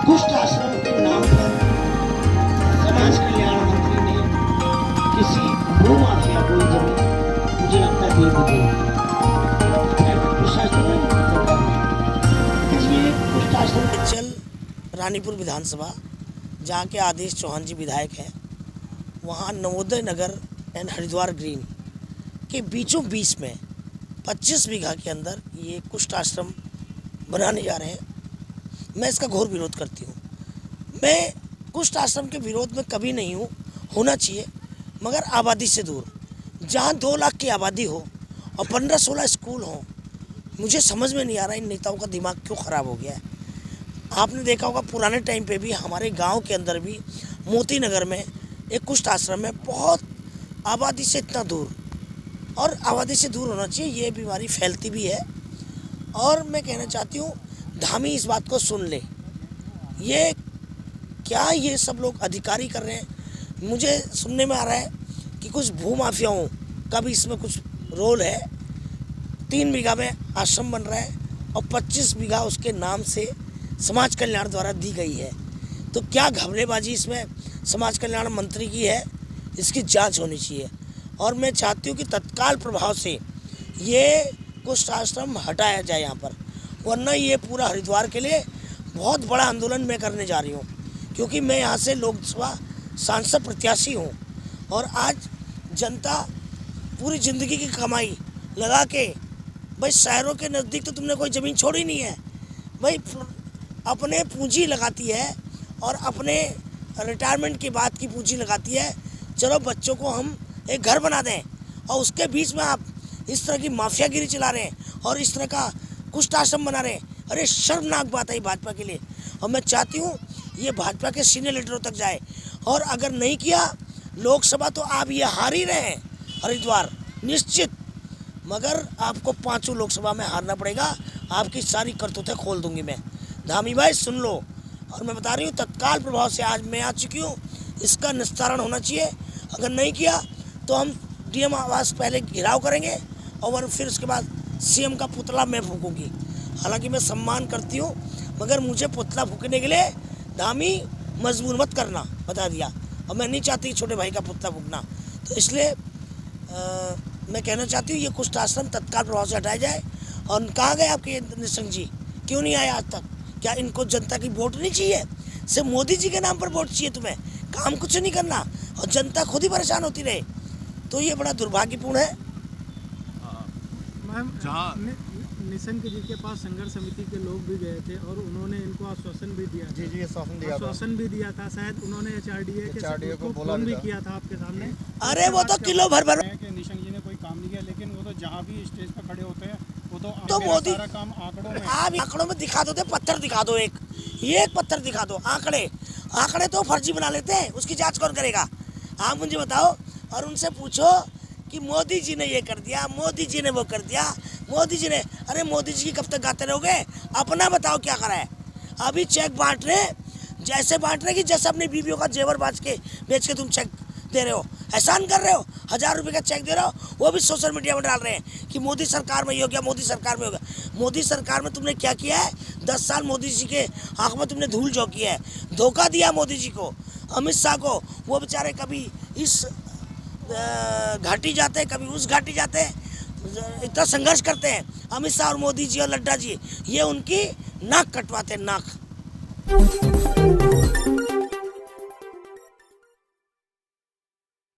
कुष्ठ आश्रम के नाम पर समाज कल्याण मंत्री ने किसी भूमाफिया को जमीन मुझे लगता है दे दी। कुष्ठ आश्रम चल रानीपुर विधानसभा, जहाँ के आदेश चौहान जी विधायक हैं, वहाँ नवोदय नगर एंड हरिद्वार ग्रीन के बीचों बीच में 25 बीघा के अंदर ये कुष्ठ आश्रम बनाने जा रहे हैं। मैं इसका घोर विरोध करती हूँ। मैं कुष्ठ आश्रम के विरोध में कभी नहीं हूँ, होना चाहिए, मगर आबादी से दूर। जहाँ 2 लाख की आबादी हो और 15-16 स्कूल हों, मुझे समझ में नहीं आ रहा इन नेताओं का दिमाग क्यों ख़राब हो गया है। आपने देखा होगा पुराने टाइम पे भी हमारे गांव के अंदर भी मोती नगर में एक कुष्ठ आश्रम है, बहुत आबादी से इतना दूर, और आबादी से दूर होना चाहिए। ये बीमारी फैलती भी है। और मैं कहना चाहती हूँ धामी इस बात को सुन ले। ये क्या ये सब लोग अधिकारी कर रहे हैं? मुझे सुनने में आ रहा है कि कुछ भूमाफियाओं का भी इसमें कुछ रोल है। 3 बीघा में आश्रम बन रहा है और 25 बीघा उसके नाम से समाज कल्याण द्वारा दी गई है। तो क्या घपलेबाजी इसमें समाज कल्याण मंत्री की है? इसकी जांच होनी चाहिए। और मैं चाहती हूँ कि तत्काल प्रभाव से ये कुष्ठ आश्रम हटाया जाए यहाँ पर, वरना ये पूरा हरिद्वार के लिए बहुत बड़ा आंदोलन मैं करने जा रही हूँ। क्योंकि मैं यहाँ से लोकसभा सांसद प्रत्याशी हूँ और आज जनता पूरी ज़िंदगी की कमाई लगा के, भाई शहरों के नज़दीक तो तुमने कोई ज़मीन छोड़ी नहीं है, भाई अपने पूंजी लगाती है और अपने रिटायरमेंट के बाद की पूंजी लगाती है। चलो बच्चों को हम एक घर बना दें, और उसके बीच में आप इस तरह की माफियागिरी चला रहे हैं और इस तरह का कुष्ठ आश्रम बना रहे हैं। अरे शर्मनाक बात है भाजपा के लिए। और मैं चाहती हूँ ये भाजपा के सीनियर लीडरों तक जाए, और अगर नहीं किया लोकसभा तो आप ये हार ही रहे हैं हरिद्वार निश्चित, मगर आपको 5 लोकसभा में हारना पड़ेगा। आपकी सारी करतूतें खोल दूंगी मैं। धामी भाई सुन लो, और मैं बता रही हूँ तत्काल प्रभाव से आज मैं आ चुकी हूँ, इसका निस्तारण होना चाहिए। अगर नहीं किया तो हम डीएम आवास पहले घेराव करेंगे और फिर उसके बाद सीएम का पुतला मैं फूकूंगी। हालांकि मैं सम्मान करती हूँ, मगर मुझे पुतला फूकने के लिए धामी मजबूर मत करना, बता दिया। और मैं नहीं चाहती छोटे भाई का पुतला फूकना। तो इसलिए मैं कहना चाहती हूँ ये कुष्ठ आश्रम तत्काल प्रभाव से हटाया जाए। और कहाँ गए आपके निशंक जी, क्यों नहीं आए आज तक? क्या इनको जनता की वोट नहीं चाहिए? सिर्फ मोदी जी के नाम पर वोट चाहिए तुम्हें, काम कुछ नहीं करना, और जनता खुद ही परेशान होती रहे। तो ये बड़ा दुर्भाग्यपूर्ण है। मैम, निशंक जी के पास संघर्ष समिति के लोग भी गए थे और उन्होंने इनको आश्वासन भी दिया। जी आश्वासन दिया था। शायद उन्होंने एचआरडीए को फोन भी किया था आपके सामने। अरे वो तो किलो भर निशंक जी ने कोई काम नहीं किया, लेकिन वो तो जहाँ भी स्टेज पर खड़े होते हैं वो तो मोदी सारा काम आंकड़ों में। आप आंकड़ों में दिखा दो, पत्थर दिखा दो, एक पत्थर दिखा दो। आंकड़े तो फर्जी बना लेते हैं, उसकी जांच कौन करेगा? आप मुझे बताओ और उनसे पूछो कि मोदी जी ने ये कर दिया, मोदी जी ने वो कर दिया, मोदी जी ने। अरे मोदी जी की कब तक गाते रहोगे? अपना बताओ क्या करा है। अभी चेक बांट रहे, जैसे बांट रहे कि जैसे अपनी बीवियों का जेवर बेच के तुम चेक दे रहे हो, एहसान कर रहे हो। 1000 रुपये का चेक दे रहे हो, वो भी सोशल मीडिया में डाल रहे हैं कि मोदी सरकार में ये हो गया, मोदी सरकार में हो गया। मोदी सरकार में तुमने क्या किया है? 10 साल मोदी जी के आँख में तुमने धूल झोंकी है, धोखा दिया मोदी जी को, अमित शाह को। वो बेचारे कभी इस घाटी जाते हैं, कभी उस घाटी जाते हैं, इतना संघर्ष करते हैं। अमित शाह और मोदी जी और लड्डा जी ये उनकी नाक कटवाते हैं, नाक।